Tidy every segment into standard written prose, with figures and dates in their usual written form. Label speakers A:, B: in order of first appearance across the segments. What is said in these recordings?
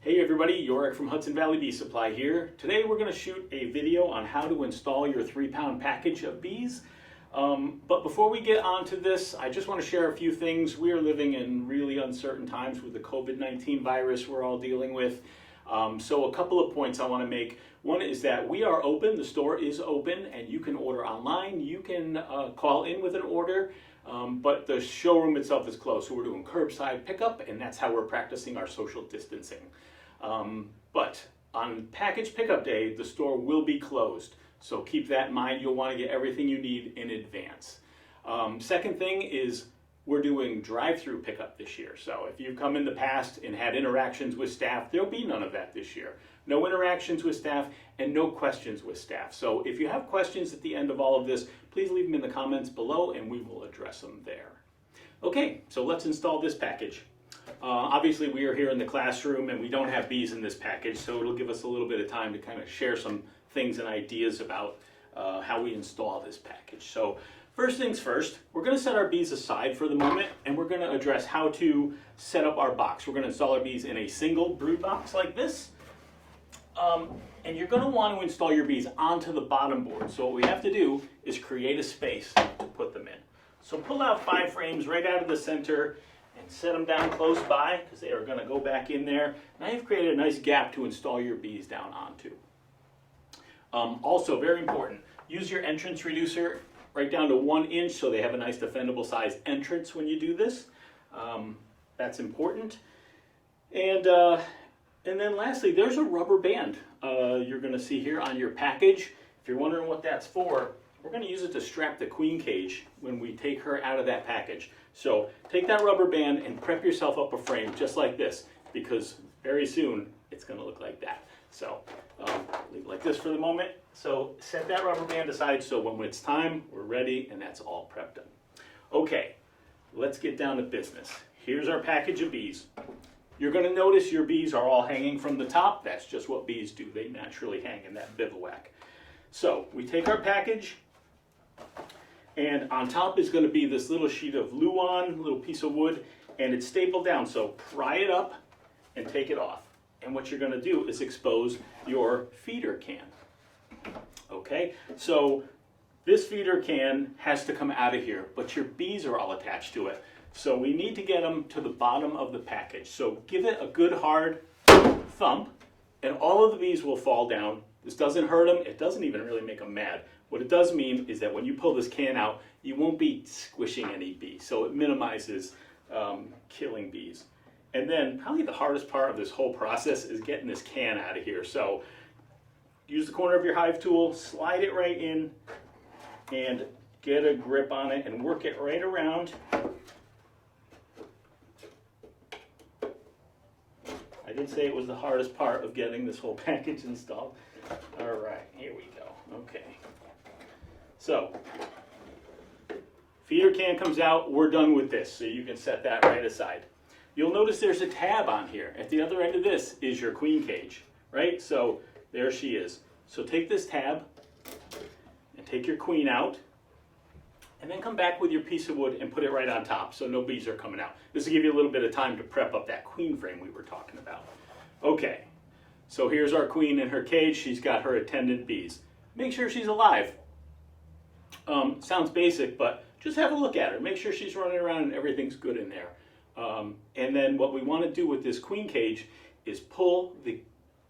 A: Hey everybody, Yorick from Hudson Valley Bee Supply here. Today we're going to shoot a video on how to install your 3-pound package of bees. But before we get on to this, I just want to share a few things. We are living in really uncertain times with the COVID-19 virus we're all dealing with. So a couple of points I want to make. One is that we are open, the store is open, and you can order online. You can call in with an order. But the showroom itself is closed, so we're doing curbside pickup, and that's how we're practicing our social distancing. But on package pickup day, the store will be closed, so keep that in mind. You'll want to get everything you need in advance. Second thing is we're doing drive-through pickup this year. So if you've come in the past and had interactions with staff, there'll be none of that this year. No interactions with staff and no questions with staff. So if you have questions at the end of all of this, please leave them in the comments below and we will address them there. Okay, so let's install this package. Obviously we are here in the classroom and we don't have bees in this package, so it'll give us a little bit of time to kind of share some things and ideas about how we install this package. So first things first, we're going to set our bees aside for the moment and we're going to address how to set up our box. We're going to install our bees in a single brood box like this. And you're going to want to install your bees onto the bottom board. So what we have to do is create a space to put them in. So pull out 5 frames right out of the center and set them down close by because they are going to go back in there. Now you've created a nice gap to install your bees down onto. Also very important, use your entrance reducer right down to 1 inch so they have a nice defendable size entrance when you do this. That's important. And then lastly, there's a rubber band you're going to see here on your package. If you're wondering what that's for, we're going to use it to strap the queen cage when we take her out of that package. So take that rubber band and prep yourself up a frame just like this, because very soon it's going to look like that. So leave it like this for the moment. So set that rubber band aside so when it's time, we're ready and that's all prepped up. Okay, let's get down to business. Here's our package of bees. You're going to notice your bees are all hanging from the top. That's just what bees do. They naturally hang in that bivouac. So we take our package, and on top is going to be this little sheet of Luan, little piece of wood, and it's stapled down. So pry it up and take it off. And what you're going to do is expose your feeder can. Okay, so this feeder can has to come out of here, but your bees are all attached to it. So we need to get them to the bottom of the package. So give it a good hard thump and all of the bees will fall down. This doesn't hurt them. It doesn't even really make them mad. What it does mean is that when you pull this can out, you won't be squishing any bees. So it minimizes killing bees. And then probably the hardest part of this whole process is getting this can out of here. So use the corner of your hive tool, slide it right in and get a grip on it and work it right around. I did say it was the hardest part of getting this whole package installed. All right, here we go. Okay. So, feeder can comes out. We're done with this, so you can set that right aside. You'll notice there's a tab on here. At the other end of this is your queen cage, right? So, there she is. So take this tab and take your queen out. And then come back with your piece of wood and put it right on top so no bees are coming out. This will give you a little bit of time to prep up that queen frame we were talking about. Okay, so here's our queen in her cage. She's got her attendant bees. Make sure she's alive. Sounds basic, but just have a look at her. Make sure she's running around and everything's good in there. And then what we want to do with this queen cage is pull the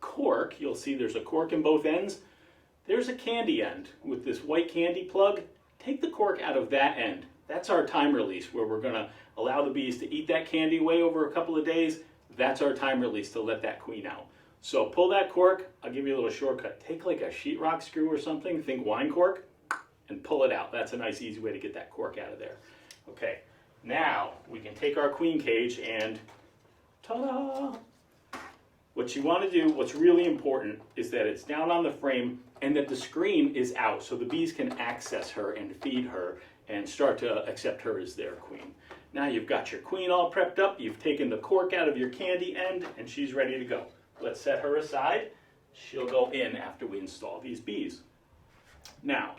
A: cork. You'll see there's a cork in both ends. There's a candy end with this white candy plug. Take the cork out of that end. That's our time release where we're going to allow the bees to eat that candy away over a couple of days. That's our time release to let that queen out. So pull that cork. I'll give you a little shortcut. Take like a sheetrock screw or something, think wine cork, and pull it out. That's a nice easy way to get that cork out of there. Okay, now we can take our queen cage and ta-da! What you want to do, what's really important, is that it's down on the frame and that the screen is out so the bees can access her and feed her and start to accept her as their queen. Now you've got your queen all prepped up, you've taken the cork out of your candy end, and she's ready to go. Let's set her aside. She'll go in after we install these bees. Now,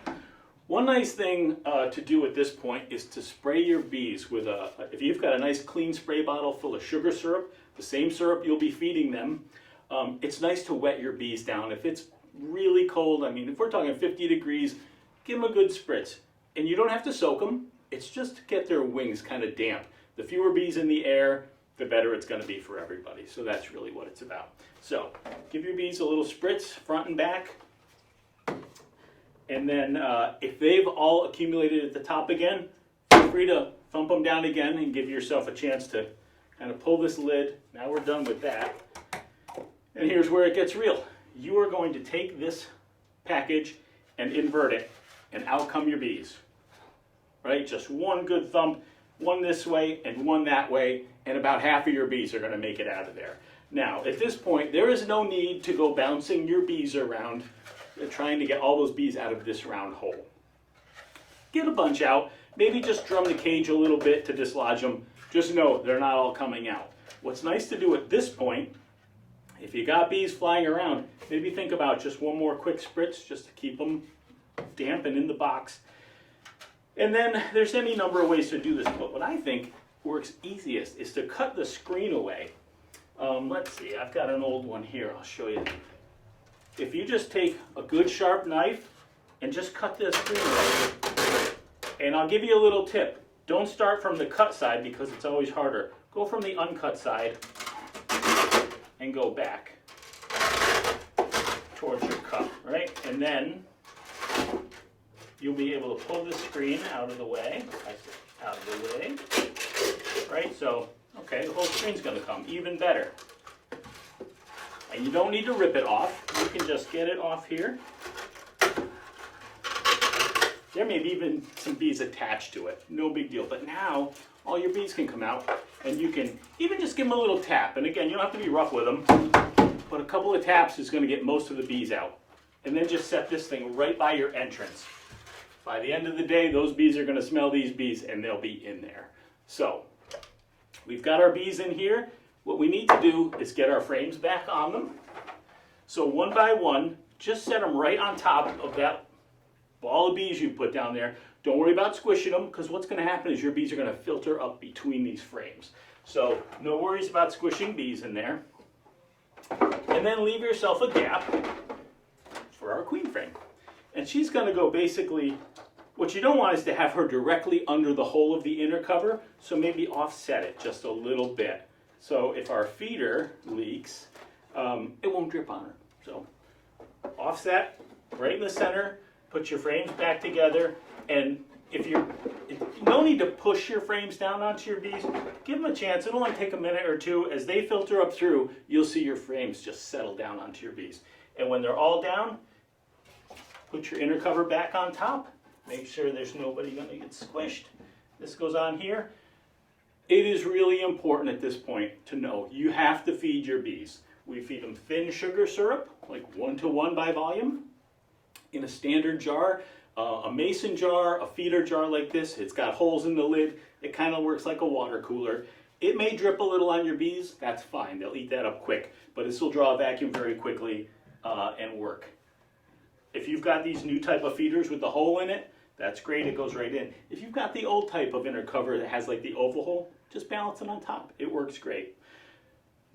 A: one nice thing to do at this point is to spray your bees with if you've got a nice clean spray bottle full of sugar syrup, the same syrup you'll be feeding them, It's nice to wet your bees down. If it's really cold, I mean, if we're talking 50 degrees, give them a good spritz. And you don't have to soak them. It's just to get their wings kind of damp. The fewer bees in the air, the better it's going to be for everybody. So that's really what it's about. So give your bees a little spritz front and back. And then if they've all accumulated at the top again, feel free to thump them down again and give yourself a chance to kind of pull this lid. Now we're done with that. And here's where it gets real. You are going to take this package and invert it, and out come your bees. Right? Just one good thump, one this way and one that way, and about half of your bees are going to make it out of there. Now, at this point, there is no need to go bouncing your bees around, trying to get all those bees out of this round hole. Get a bunch out, maybe just drum the cage a little bit to dislodge them. Just know they're not all coming out. What's nice to do at this point, if you got bees flying around, maybe think about just one more quick spritz just to keep them damp and in the box. And then there's any number of ways to do this, but what I think works easiest is to cut the screen away. Let's see, I've got an old one here, I'll show you. If you just take a good sharp knife and just cut the screen away, and I'll give you a little tip. Don't start from the cut side because it's always harder. Go from the uncut side and go back towards your cut, right? And then you'll be able to pull the screen out of the way, right? So, okay, the whole screen's gonna come, even better. And you don't need to rip it off. You can just get it off here. There may be even some bees attached to it, no big deal. But now, all your bees can come out, and you can even just give them a little tap. And again, you don't have to be rough with them, but a couple of taps is gonna get most of the bees out. And then just set this thing right by your entrance. By the end of the day, those bees are gonna smell these bees, and they'll be in there. So, we've got our bees in here. What we need to do is get our frames back on them. So one by one, just set them right on top of that ball of bees you put down there. Don't worry about squishing them, because what's going to happen is your bees are going to filter up between these frames. So no worries about squishing bees in there. And then leave yourself a gap for our queen frame. And she's going to go basically, what you don't want is to have her directly under the hole of the inner cover, so maybe offset it just a little bit. So if our feeder leaks, it won't drip on her. So offset right in the center, put your frames back together, and no need to push your frames down onto your bees. Give them a chance. It'll only take a minute or two. As they filter up through, you'll see your frames just settle down onto your bees. And when they're all down, put your inner cover back on top. Make sure there's nobody going to get squished. This goes on here. It is really important at this point to know you have to feed your bees. We feed them thin sugar syrup, like 1-to-1 by volume, in a standard jar, a mason jar, a feeder jar like this. It's got holes in the lid. It kind of works like a water cooler. It may drip a little on your bees. That's fine. They'll eat that up quick, but this will draw a vacuum very quickly and work. If you've got these new type of feeders with the hole in it, that's great. It goes right in. If you've got the old type of inner cover that has like the oval hole, just balance it on top. It works great.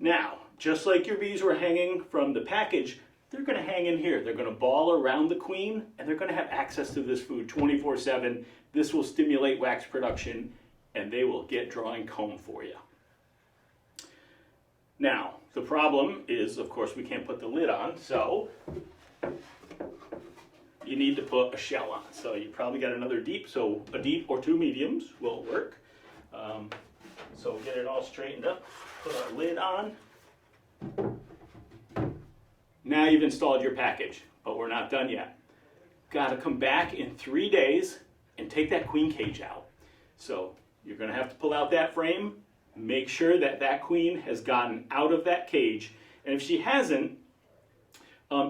A: Now, just like your bees were hanging from the package, they're going to hang in here. They're going to ball around the queen, and they're going to have access to this food 24/7. This will stimulate wax production, and they will get drawing comb for you. Now, the problem is, of course, we can't put the lid on, so you need to put a shell on. So you probably got another deep, so a deep or 2 mediums will work. So we'll get it all straightened up, put our lid on. Now you've installed your package, but we're not done yet. Got to come back in 3 days and take that queen cage out. So you're going to have to pull out that frame, make sure that that queen has gotten out of that cage. And if she hasn't,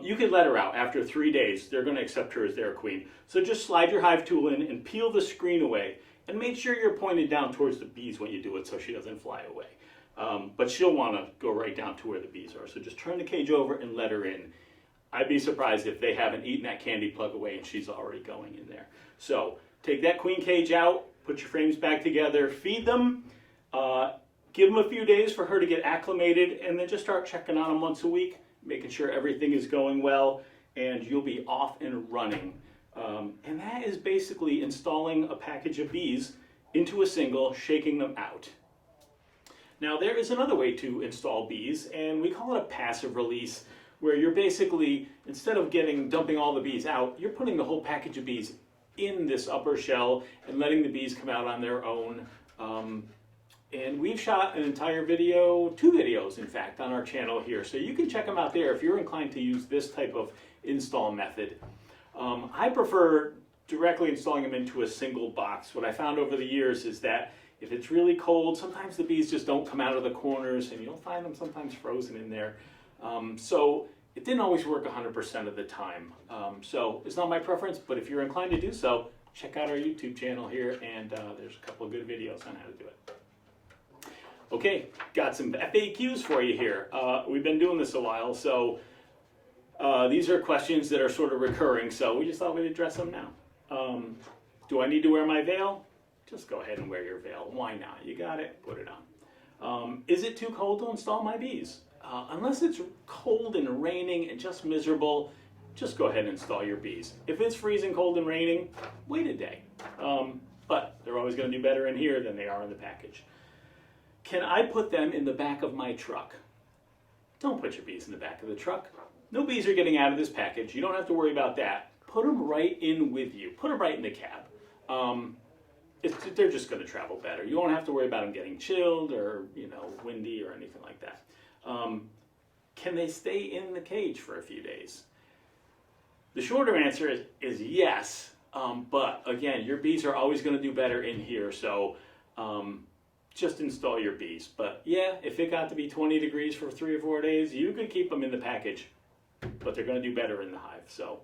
A: you can let her out after 3 days. They're going to accept her as their queen. So just slide your hive tool in and peel the screen away. And make sure you're pointed down towards the bees when you do it so she doesn't fly away. But she'll want to go right down to where the bees are. So just turn the cage over and let her in. I'd be surprised if they haven't eaten that candy plug away and she's already going in there. So take that queen cage out, put your frames back together, feed them. Give them a few days for her to get acclimated, and then just start checking on them once a week, making sure everything is going well, and you'll be off and running. And that is basically installing a package of bees into a single, shaking them out. Now there is another way to install bees, and we call it a passive release, where you're basically, instead of dumping all the bees out, you're putting the whole package of bees in this upper shell and letting the bees come out on their own. And we've shot an entire video, 2 videos in fact, on our channel here, so you can check them out there if you're inclined to use this type of install method. I prefer directly installing them into a single box. What I found over the years is that if it's really cold, sometimes the bees just don't come out of the corners, and you'll find them sometimes frozen in there. So it didn't always work 100% of the time. So it's not my preference, but if you're inclined to do so, check out our YouTube channel here, and there's a couple of good videos on how to do it. Okay, got some FAQs for you here. We've been doing this a while, so these are questions that are sort of recurring, so we just thought we'd address them now. Do I need to wear my veil? Just go ahead and wear your veil. Why not? You got it, put it on. Is it too cold to install my bees? Unless it's cold and raining and just miserable, just go ahead and install your bees. If it's freezing cold and raining, wait a day. But they're always going to do better in here than they are in the package. Can I put them in the back of my truck? Don't put your bees in the back of the truck. No bees are getting out of this package. You don't have to worry about that. Put them right in with you. Put them right in the cab. They're just going to travel better. You won't have to worry about them getting chilled or windy or anything like that. Can they stay in the cage for a few days? The shorter answer is yes, but again, your bees are always going to do better in here, so just install your bees. But yeah, if it got to be 20 degrees for 3 or 4 days, you could keep them in the package, but they're going to do better in the hive. So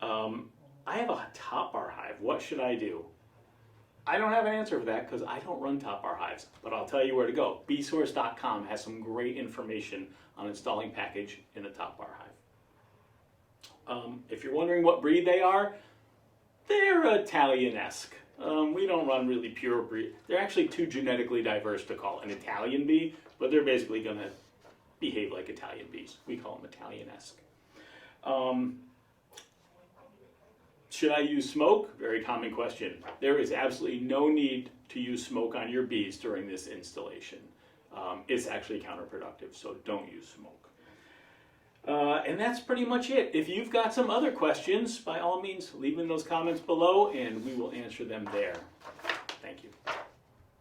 A: I have a top bar hive. What should I do? I don't have an answer for that because I don't run top bar hives, but I'll tell you where to go. beesource.com has some great information on installing package in a top bar hive. If you're wondering what breed they are, they're Italian-esque. We don't run really pure breed. They're actually too genetically diverse to call an Italian bee, but they're basically going to behave like Italian bees. We call them Italian-esque. Should I use smoke? Very common question. There is absolutely no need to use smoke on your bees during this installation. It's actually counterproductive, so don't use smoke. And that's pretty much it. If you've got some other questions, by all means, leave them in those comments below, and we will answer them there.